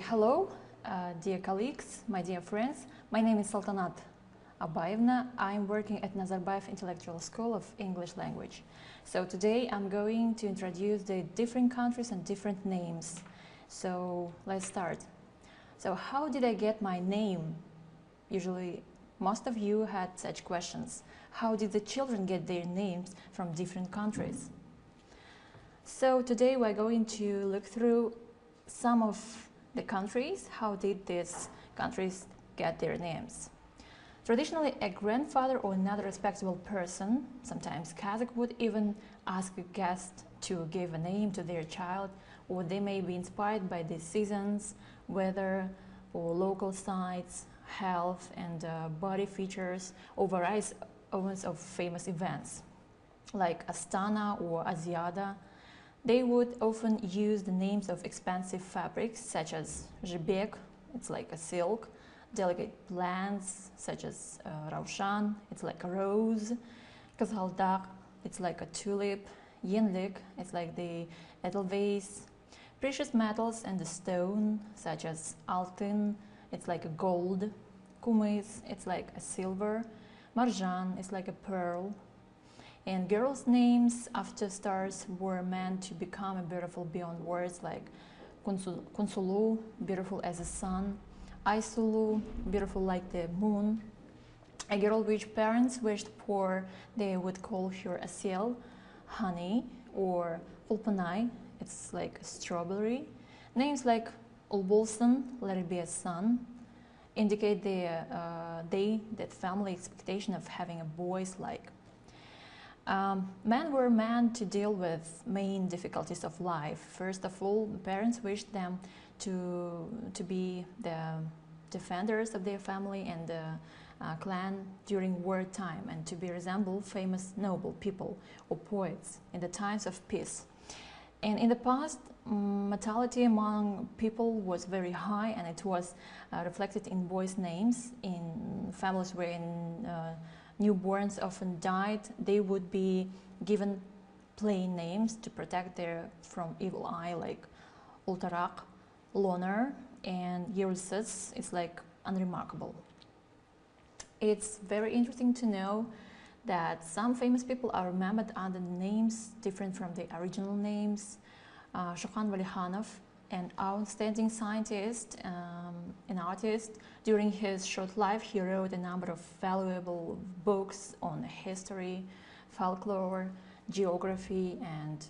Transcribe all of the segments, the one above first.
Hello, dear colleagues, my dear friends. My name is Saltanat Abayevna. I'm working at Nazarbayev Intellectual School of English Language. So today I'm going to introduce the different countries and different names. So let's start. So how did I get my name? Usually most of you had such questions. How did the children get their names from different countries? So today we're going to look through some of the countries. How did these countries get their names? Traditionally, a grandfather or another respectable person, sometimes Kazakh, would even ask a guest to give a name to their child, or they may be inspired by the seasons, weather, or local sites, health and body features, or various of famous events, like Astana or Aziada. They would often use the names of expensive fabrics such as zhibek, it's like a silk, delicate plants such as raushan, it's like a rose, kazhaldak, it's like a tulip, yenlik, it's like the edelweiss, precious metals and the stone such as altın, it's like a gold, kumis, it's like a silver, marjan, it's like a pearl. And girls' names after stars were meant to become beautiful beyond words, like Kunsulu, beautiful as the sun, Aysulu, beautiful like the moon. A girl which parents wished for, they would call her Asiel, honey, or Pulpanai, it's like a strawberry. Names like Ulbolsun, let it be a son, indicate that family expectation of having a boys like. Men were meant to deal with main difficulties of life. First of all, parents wished them to be the defenders of their family and the clan during wartime, and to be resemble famous noble people or poets in the times of peace. And in the past, mortality among people was very high, and it was reflected in boys' names. In families wherein newborns often died, they would be given plain names to protect them from evil eye, like Ultarak, Loner, and Yerulsis. It's like unremarkable. It's very interesting to know that some famous people are remembered under names different from the original names. Shokhan Valekhanov, an outstanding scientist and artist. During his short life, he wrote a number of valuable books on history, folklore, geography, and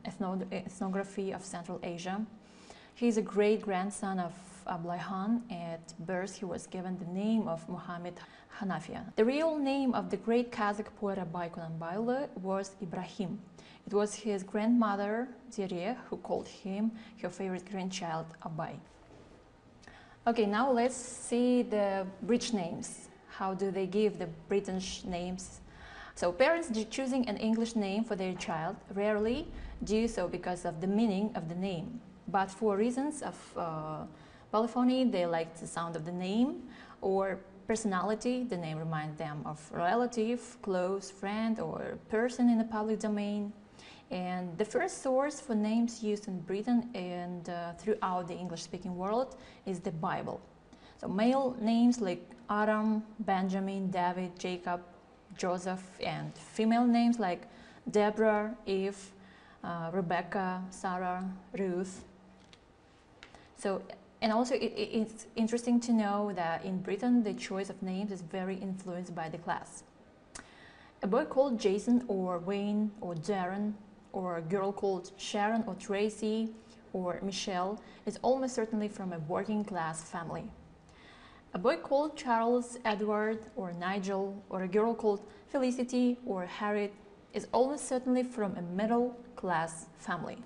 ethnography of Central Asia. He is a great-grandson of Ablai Khan. At birth, he was given the name of Muhammad Hanafia. The real name of the great Kazakh poet Abay Kunanbaylı was Ibrahim. It was his grandmother, Zeriye, who called him her favorite grandchild, Abay. Okay, now let's see the British names. How do they give the British names? So parents choosing an English name for their child rarely do so because of the meaning of the name, but for reasons of polyphony. They like the sound of the name, or personality. The name reminds them of a relative, close friend, or person in the public domain. And the first source for names used in Britain and throughout the English-speaking world is the Bible. So male names like Aram, Benjamin, David, Jacob, Joseph, and female names like Deborah, Eve, Rebecca, Sarah, Ruth. So, and also it's interesting to know that in Britain the choice of names is very influenced by the class. A boy called Jason or Wayne or Darren, or a girl called Sharon or Tracy or Michelle is almost certainly from a working class family. A boy called Charles, Edward or Nigel, or a girl called Felicity or Harriet is almost certainly from a middle class family.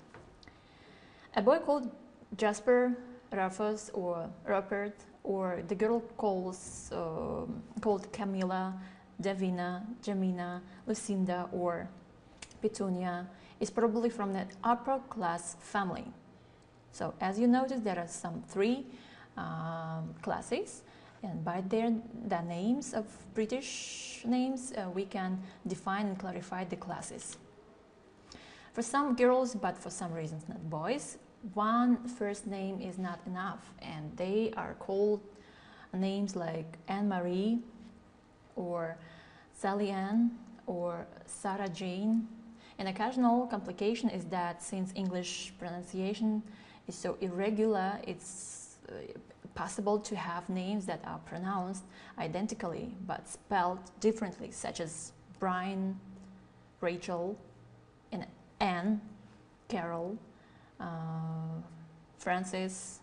A boy called Jasper, Rufus or Rupert, or the girl called Camilla, Davina, Jamina, Lucinda or Petunia is probably from that upper class family. So as you notice, there are some three classes, and by the names of British names we can define and clarify the classes. For some girls, but for some reasons not boys, one first name is not enough, and they are called names like Anne-Marie or Sally Ann or Sarah Jane. An occasional complication is that since English pronunciation is so irregular, it's possible to have names that are pronounced identically but spelled differently, such as Brian, Rachel, and Anne, Carol, Francis,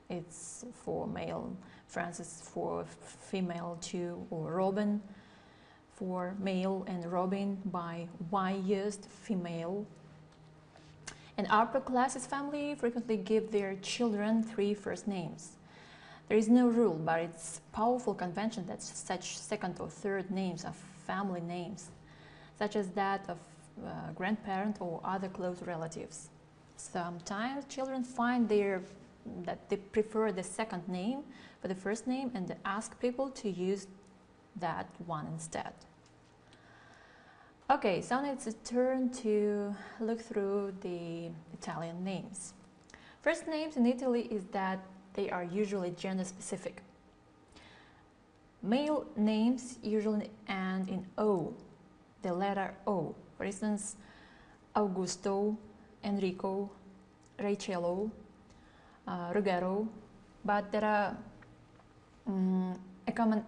it's for male, Francis for female too, or Robin for male, and Robin by Y used female. And upper classes family frequently give their children 3 first names. There is no rule, but it's powerful convention that such second or third names are family names, such as that of grandparent or other close relatives. Sometimes children find that they prefer the second name for the first name, and they ask people to use that one instead. Okay, so now it's a turn to look through the Italian names. First names in Italy is that they are usually gender specific. Male names usually end in O, the letter O. For instance, Augusto, Enrico, Raicello, Ruggero, but there are common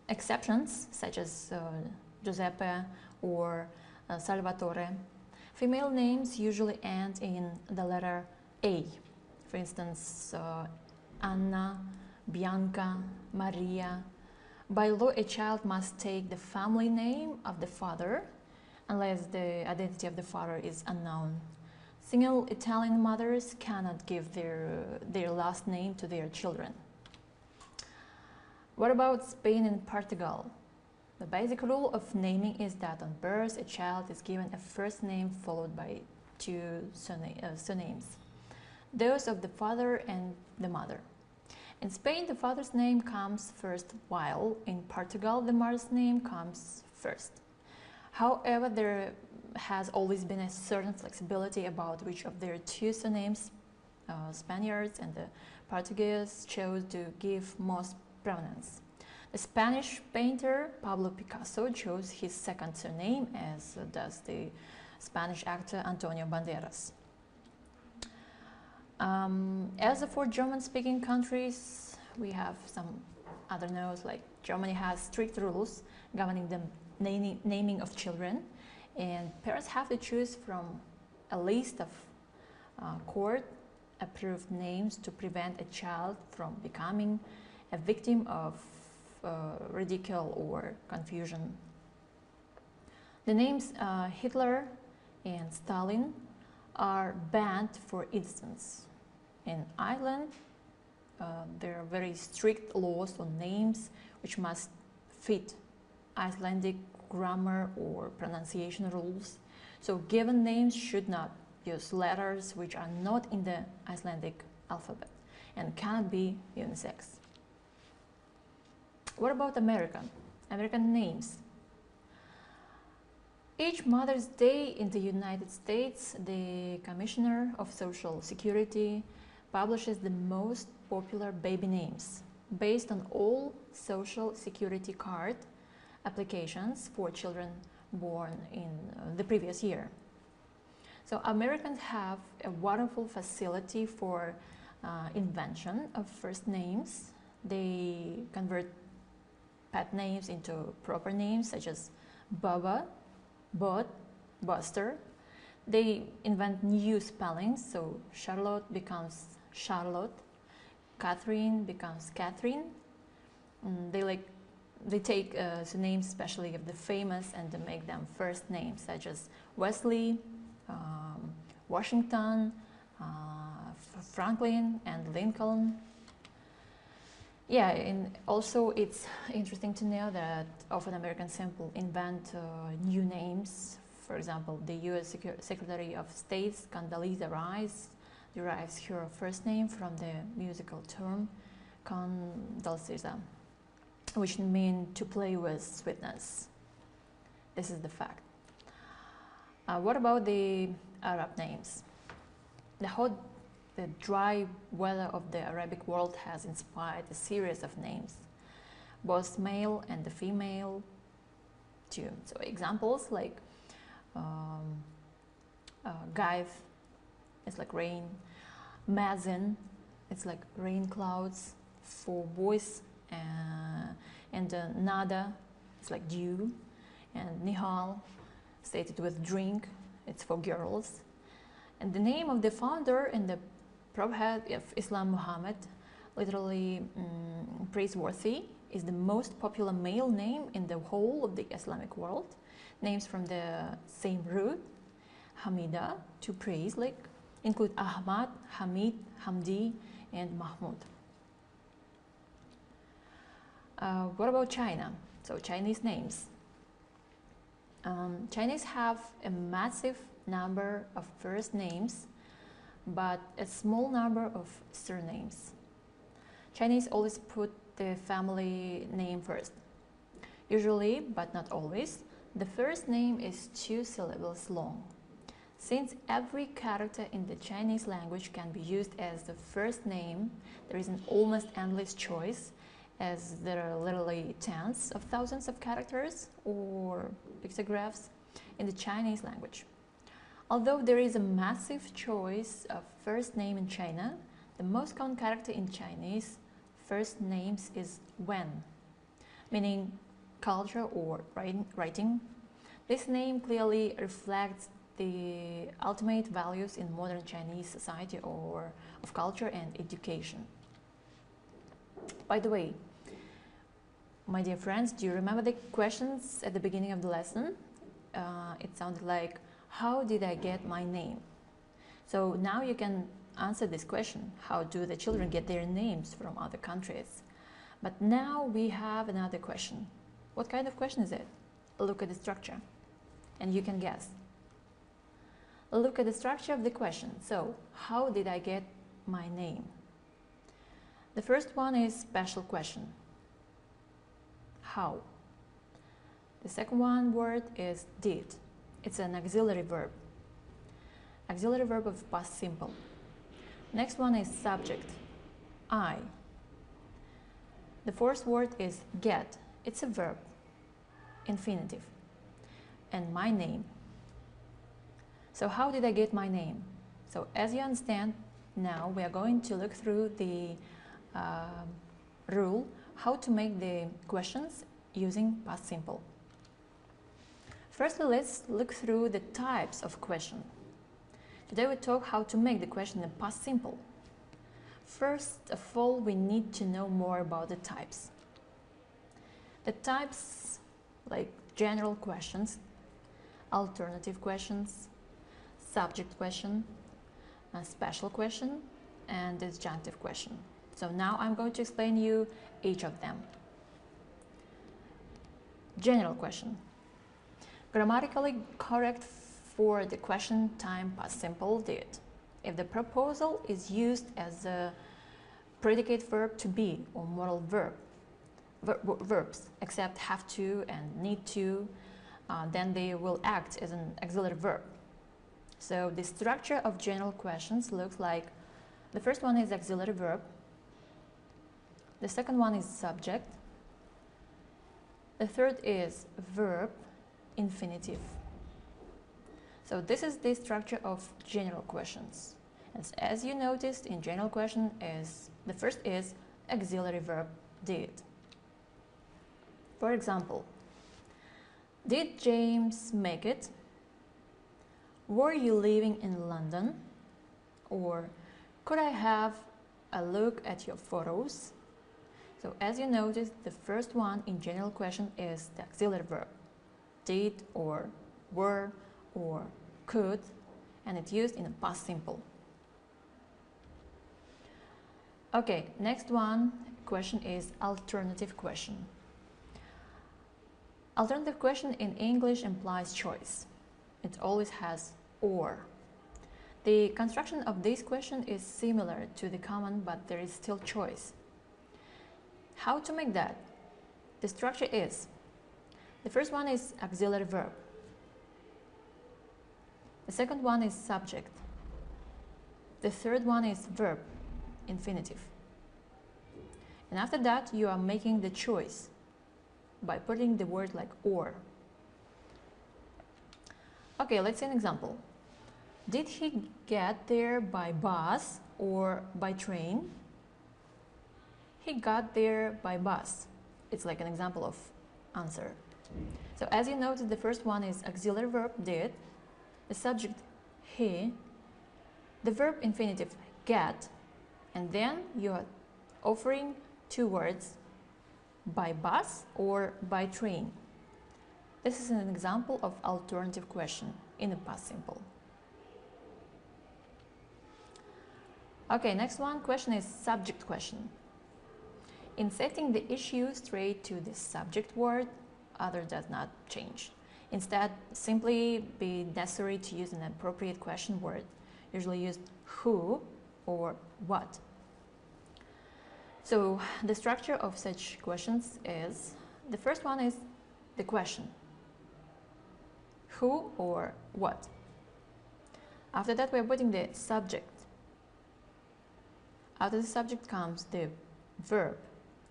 exceptions such as Giuseppe or Salvatore. Female names usually end in the letter A. For instance, Anna, Bianca, Maria. By law, a child must take the family name of the father unless the identity of the father is unknown. Single Italian mothers cannot give their last name to their children. What about Spain and Portugal? The basic rule of naming is that on birth a child is given a first name followed by 2 surnames, those of the father and the mother. In Spain, the father's name comes first, while in Portugal the mother's name comes first. However, there has always been a certain flexibility about which of their 2 surnames Spaniards and the Portuguese chose to give most prominence. The Spanish painter Pablo Picasso chose his second surname, as does the Spanish actor Antonio Banderas. As for German-speaking countries, we have some other notes, like Germany has strict rules governing the naming of children, and parents have to choose from a list of court-approved names to prevent a child from becoming a victim of ridicule or confusion. The names Hitler and Stalin are banned, for instance. In Ireland, there are very strict laws on names which must fit Icelandic grammar or pronunciation rules. So given names should not use letters which are not in the Icelandic alphabet and cannot be unisex. What about American names? Each Mother's Day in the United States, the Commissioner of Social Security publishes the most popular baby names based on all Social Security card applications for children born in the previous year. So Americans have a wonderful facility for invention of first names. They convert pet names into proper names such as Bubba, Bud, Buster. They invent new spellings, so Charlotte becomes Charlotte, Catherine becomes Catherine. They take names especially of the famous and they make them first names, such as Wesley, Washington, Franklin, and Lincoln. Yeah, and also it's interesting to know that often Americans simply invent new names. For example, the U.S. Secretary of State Condoleezza Rice derives her first name from the musical term Condoleezza, which means to play with sweetness. This is the fact. What about the Arab names? The hot the dry weather of the Arabic world has inspired a series of names, both male and the female too. So examples like Gaif, it's like rain. Mazin, it's like rain clouds for boys, and Nada, it's like dew, and Nihal, stated with drink, it's for girls. And the name of the founder and the prophet of Islam, Muhammad, literally praiseworthy, is the most popular male name in the whole of the Islamic world. Names from the same root, Hamida, to praise, like include Ahmad, Hamid, Hamdi, and Mahmud. What about China? So Chinese names. Chinese have a massive number of first names, but a small number of surnames. Chinese always put the family name first. Usually, but not always, the first name is 2 syllables long. Since every character in the Chinese language can be used as the first name, there is an almost endless choice, as there are literally tens of thousands of characters or pictographs in the Chinese language. Although there is a massive choice of first name in China, the most common character in Chinese first names is Wen, meaning culture or writing. This name clearly reflects the ultimate values in modern Chinese society or of culture and education. By the way, my dear friends, do you remember the questions at the beginning of the lesson? It sounded like, how did I get my name? So now you can answer this question. How do the children get their names from other countries? But now we have another question. What kind of question is it? Look at the structure and you can guess. Look at the structure of the question. So, how did I get my name? The first one is special question. How? The second one word is did. It's an auxiliary verb. Auxiliary verb of past simple. Next one is subject. I. The fourth word is get. It's a verb. Infinitive. And my name. So how did I get my name? So as you understand, now we are going to look through the rule how to make the questions using past simple. Firstly, let's look through the types of question. Today we talk how to make the question in past simple. First of all, we need to know more about the types. The types like general questions, alternative questions, subject question, a special question, and disjunctive question. So now I'm going to explain you each of them. General question. Grammatically correct for the question time past simple did. If the proposal is used as a predicate verb to be or modal verbs except have to and need to, then they will act as an auxiliary verb. So the structure of general questions looks like the first one is auxiliary verb, the second one is subject, the third is verb, infinitive. So this is the structure of general questions. And as you noticed in general question is the first is auxiliary verb did. For example, did James make it? Were you living in London? Or could I have a look at your photos? So as you noticed, the first one in general question is the auxiliary verb. Did or were or could, and it's used in a past simple. Okay, next one question is alternative question. Alternative question in English implies choice. It always has or. The construction of this question is similar to the common, but there is still choice. How to make that? The structure is, the first one is auxiliary verb. The second one is subject. The third one is verb, infinitive. And after that, you are making the choice by putting the word like or. Okay, let's see an example. Did he get there by bus or by train? He got there by bus. It's like an example of answer. So as you notice, the first one is auxiliary verb did, the subject he, the verb infinitive get, and then you are offering two words, by bus or by train. This is an example of alternative question in the past simple. Okay, next one question is subject question. In setting the issue straight to the subject word, other does not change. Instead, simply be necessary to use an appropriate question word, usually used who or what. So the structure of such questions is, the first one is the question, who or what. After that, we are putting the subject. After the subject comes the verb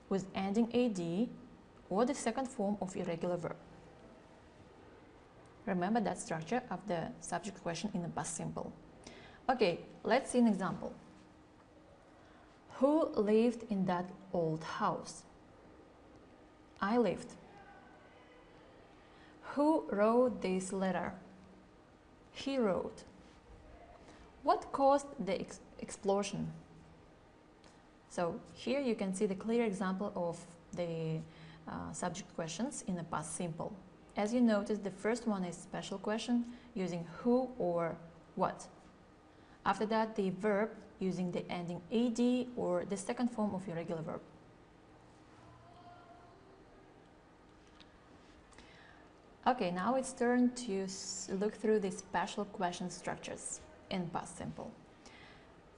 with ending AD or the second form of irregular verb. Remember that structure of the subject question in the past simple. Okay, let's see an example. Who lived in that old house? I lived. Who wrote this letter? He wrote. What caused the explosion? So here you can see the clear example of the subject questions in the past simple. As you notice, the first one is special question using who or what. After that, the verb using the ending AD or the second form of irregular verb. Okay, now it's turn to look through the special question structures in past simple.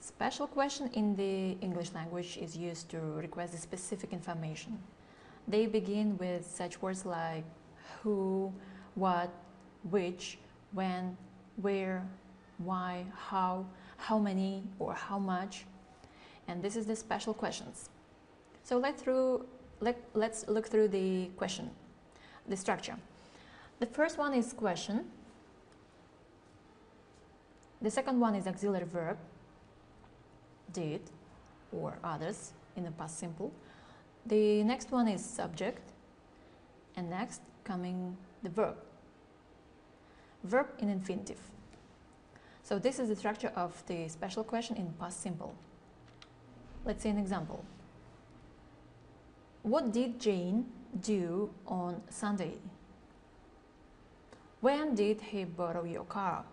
Special question in the English language is used to request a specific information. They begin with such words like who, what, which, when, where, why, how many, or how much. And this is the special questions. So let's look through the question, the structure. The first one is question. The second one is auxiliary verb, did or others in the past simple. The next one is subject, and next coming the verb. Verb in infinitive. So this is the structure of the special question in past simple. Let's see an example. What did Jane do on Sunday? When did he borrow your car?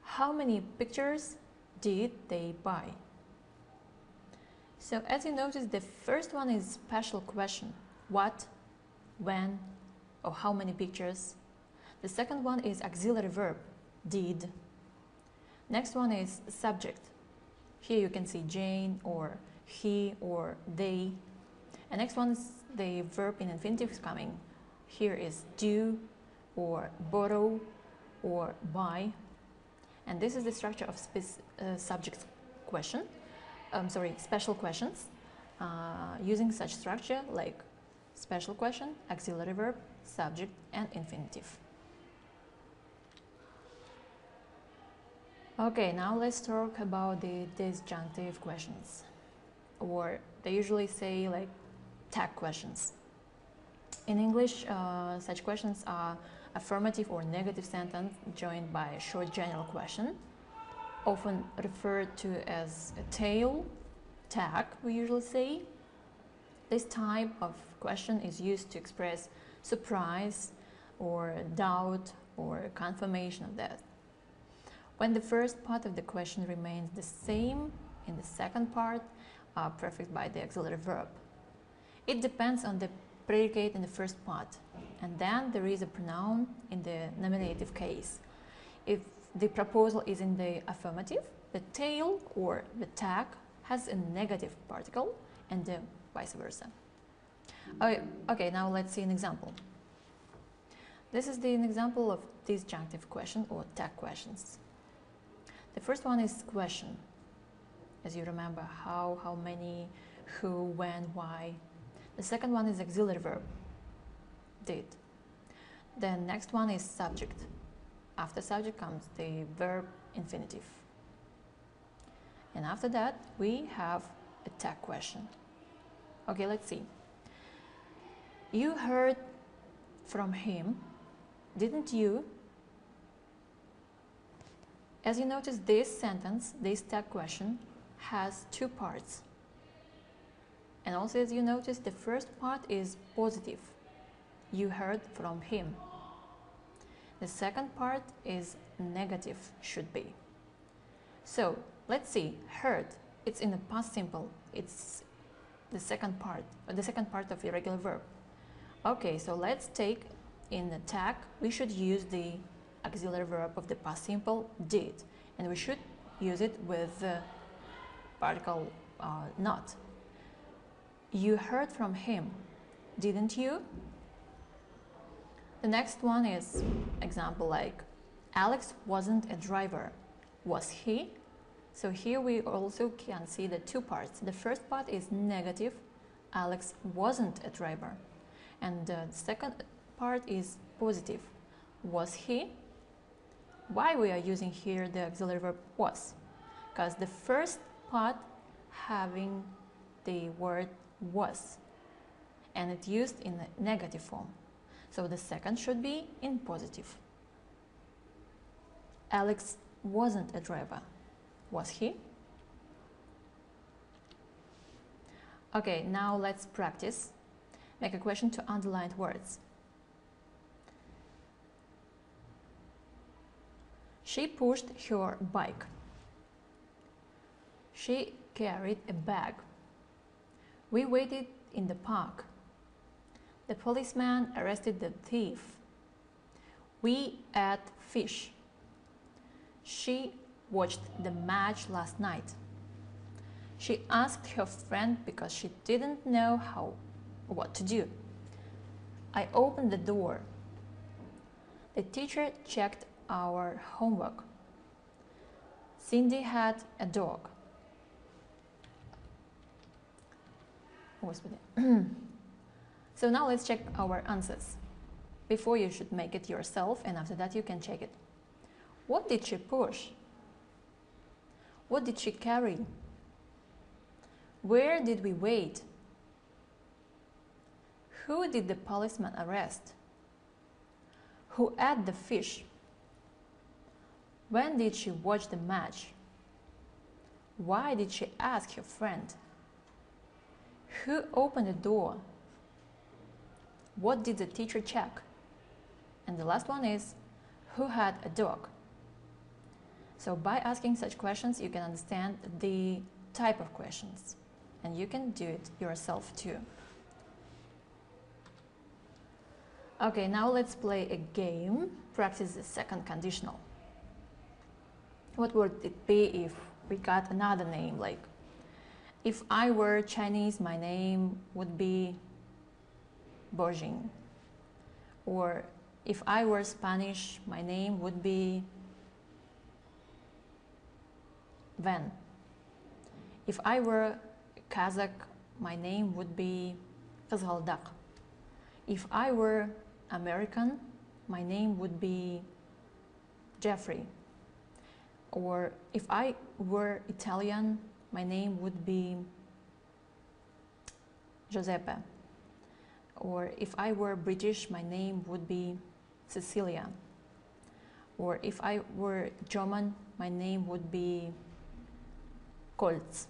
How many pictures did they buy? So as you notice, the first one is special question. What, when, or how many pictures. The second one is auxiliary verb, did. Next one is subject. Here you can see Jane or he or they. And next one is the verb in infinitive is coming. Here is do or borrow or buy. And this is the structure of subject question. Special questions using such structure like special question, auxiliary verb, subject, and infinitive. Okay, now let's talk about the disjunctive questions, or they usually say like tag questions. In English, such questions are affirmative or negative sentence joined by a short general question, often referred to as a tail, tag we usually say. This type of question is used to express surprise or doubt or confirmation of that. When the first part of the question remains the same in the second part, are prefixed by the auxiliary verb. It depends on the predicate in the first part, and then there is a pronoun in the nominative case. If the proposal is in the affirmative, the tail or the tag has a negative particle, and vice versa. Okay, now let's see an example. This is an example of disjunctive question or tag questions. The first one is question, as you remember, how many, who, when, why. The second one is auxiliary verb, did. The next one is subject. After subject comes the verb infinitive. And after that, we have a tag question. Okay, let's see. You heard from him, didn't you? As you notice, this sentence, this tag question, has two parts. And also, as you notice, the first part is positive. You heard from him. The second part is negative, should be. So, let's see, heard, it's in the past simple. It's the second part of irregular verb. Okay, so let's take in the tag, we should use the auxiliary verb of the past simple, did. And we should use it with the particle not. You heard from him, didn't you? The next one is example like, Alex wasn't a driver, was he? So here we also can see the two parts. The first part is negative, Alex wasn't a driver. And the second part is positive, was he? Why we are using here the auxiliary verb was? Because the first part having the word was, and it's used in the negative form. So the second should be in positive. Alex wasn't a driver, was he? Okay, now let's practice. Make a question to underlined words. She pushed her bike. She carried a bag. We waited in the park. The policeman arrested the thief. We ate fish. She watched the match last night. She asked her friend because she didn't know what to do. I opened the door. The teacher checked our homework. Cindy had a dog. So now let's check our answers. Before you should make it yourself, and after that you can check it. What did she push? What did she carry? Where did we wait? Who did the policeman arrest? Who ate the fish? When did she watch the match? Why did she ask her friend? Who opened the door? What did the teacher check? And the last one is, who had a dog? So by asking such questions, you can understand the type of questions, and you can do it yourself too. Okay, now let's play a game. Practice the second conditional. What would it be if we got another name? Like, if I were Chinese, my name would be Bojing. Or if I were Spanish, my name would be Ven. If I were Kazakh, my name would be Kızıldak. If I were American, my name would be Jeffrey. Or if I were Italian, my name would be Giuseppe. Or if I were British, my name would be Cecilia. Or if I were German, my name would be Koltz,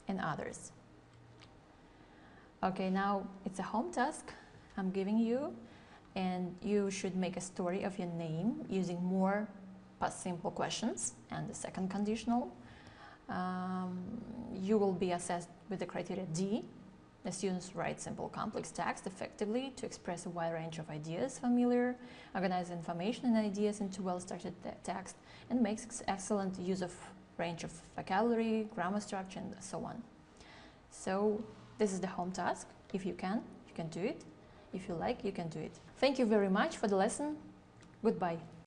and others. Okay, now it's a home task I'm giving you, and you should make a story of your name using more past simple questions and the second conditional. You will be assessed with the criteria D. The students write simple complex text effectively to express a wide range of ideas, familiar, organize information and ideas into well-structured text, and makes excellent use of range of vocabulary, grammar structure, and so on. So this is the home task. If you can do it. If you like, you can do it. Thank you very much for the lesson. Goodbye.